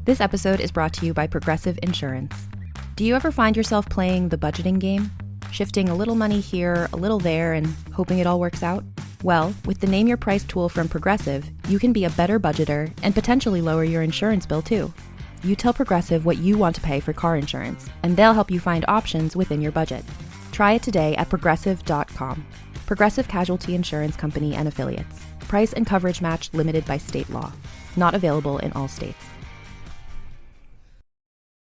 This episode is brought to you by Progressive Insurance. Do you ever find yourself playing the budgeting game? Shifting a little money here, a little there, and hoping it all works out? Well, with the Name Your Price tool from Progressive, you can be a better budgeter and potentially lower your insurance bill too. You tell Progressive what you want to pay for car insurance, and they'll help you find options within your budget. Try it today at progressive.com. Progressive Casualty Insurance Company and Affiliates. Price and coverage match limited by state law. Not available in all states.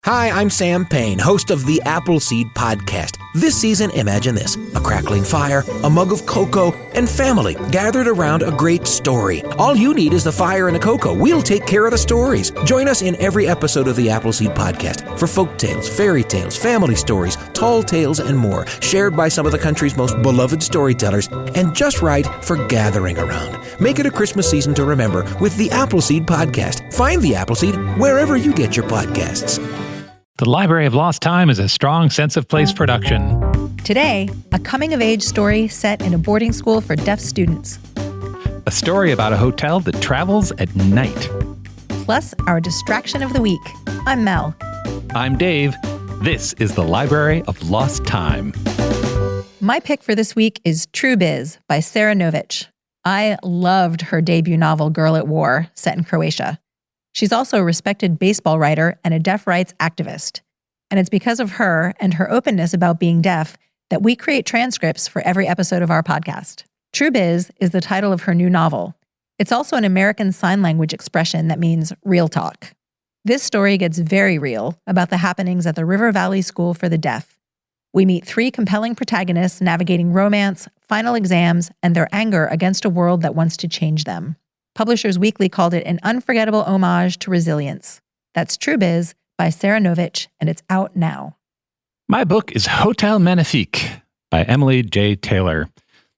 Hi, I'm Sam Payne, host of the Appleseed Podcast. This season, imagine this: a crackling fire, a mug of cocoa, and family gathered around a great story. All you need is the fire and the cocoa. We'll take care of the stories. Join us in every episode of the Appleseed Podcast for folk tales, fairy tales, family stories, tall tales, and more, shared by some of the country's most beloved storytellers, and just right for gathering around. Make it a Christmas season to remember with the Appleseed Podcast. Find the Appleseed wherever you get your podcasts. The Library of Lost Time is a strong sense of place production. Today, a coming-of-age story set in a boarding school for deaf students. A story about a hotel that travels at night. Plus, our distraction of the week. I'm Mel. I'm Dave. This is the Library of Lost Time. My pick for this week is True Biz by Sara Nović. I loved her debut novel, Girl at War, set in Croatia. She's also a respected baseball writer and a deaf rights activist. And it's because of her and her openness about being deaf that we create transcripts for every episode of our podcast. True Biz is the title of her new novel. It's also an American Sign Language expression that means real talk. This story gets very real about the happenings at the River Valley School for the Deaf. We meet three compelling protagonists navigating romance, final exams, and their anger against a world that wants to change them. Publishers Weekly called it an unforgettable homage to resilience. That's True Biz by Sara Nović, and it's out now. My book is Hotel Magnifique by Emily J. Taylor.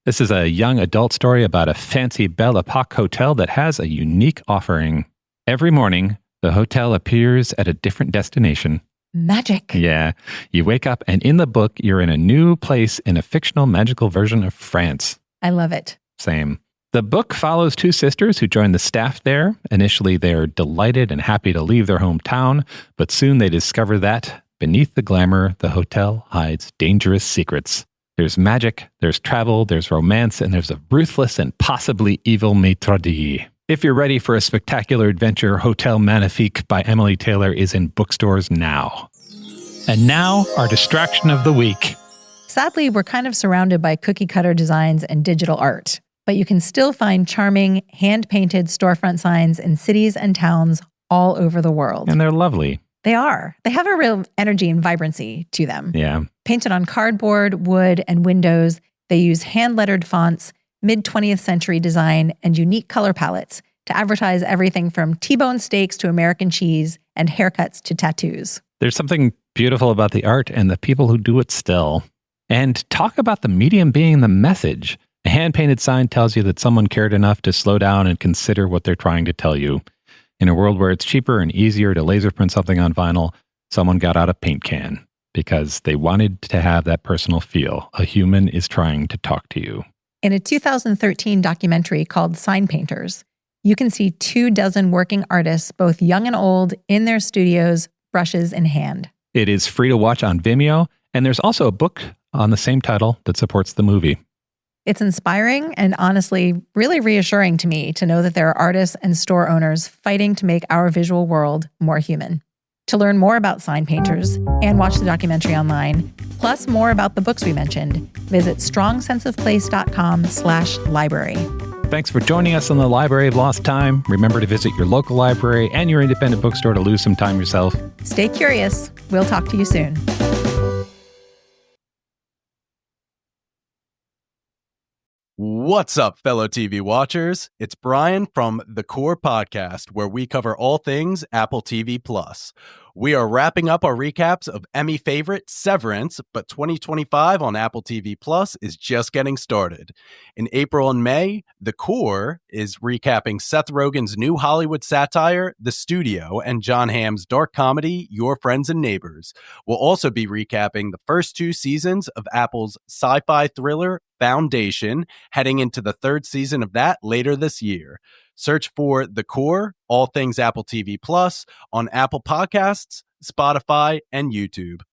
This is a young adult story about a fancy Belle Epoque hotel that has a unique offering. Every morning, the hotel appears at a different destination. Magic. Yeah. You wake up, and in the book, you're in a new place in a fictional magical version of France. I love it. Same. The book follows two sisters who join the staff there. Initially, they're delighted and happy to leave their hometown, but soon they discover that, beneath the glamour, the hotel hides dangerous secrets. There's magic, there's travel, there's romance, and there's a ruthless and possibly evil maitre d'. If you're ready for a spectacular adventure, Hotel Magnifique by Emily Taylor is in bookstores now. And now, our distraction of the week. Sadly, we're kind of surrounded by cookie-cutter designs and digital art. But you can still find charming, hand-painted storefront signs in cities and towns all over the world. And they're lovely. They are. They have a real energy and vibrancy to them. Yeah. Painted on cardboard, wood, and windows, they use hand-lettered fonts, mid-20th century design, and unique color palettes to advertise everything from T-bone steaks to American cheese and haircuts to tattoos. There's something beautiful about the art and the people who do it still. And talk about the medium being the message. A hand-painted sign tells you that someone cared enough to slow down and consider what they're trying to tell you. In a world where it's cheaper and easier to laser print something on vinyl, someone got out a paint can because they wanted to have that personal feel. A human is trying to talk to you. In a 2013 documentary called Sign Painters, you can see 24 working artists, both young and old, in their studios, brushes in hand. It is free to watch on Vimeo, and there's also a book on the same title that supports the movie. It's inspiring and honestly really reassuring to me to know that there are artists and store owners fighting to make our visual world more human. To learn more about Sign Painters and watch the documentary online, plus more about the books we mentioned, visit strongsenseofplace.com/library. Thanks for joining us on the Library of Lost Time. Remember to visit your local library and your independent bookstore to lose some time yourself. Stay curious. We'll talk to you soon. What's up, fellow TV watchers? It's Brian from The Core Podcast, where we cover all things Apple TV+. We are wrapping up our recaps of Emmy favorite Severance, but 2025 on Apple TV Plus is just getting started. In April and May, The Core is recapping Seth Rogen's new Hollywood satire, The Studio, and Jon Hamm's dark comedy, Your Friends and Neighbors. We'll also be recapping the first 2 seasons of Apple's sci-fi thriller, Foundation, heading into the 3rd season of that later this year. Search for The Core, all things Apple TV Plus, on Apple Podcasts, Spotify, and YouTube.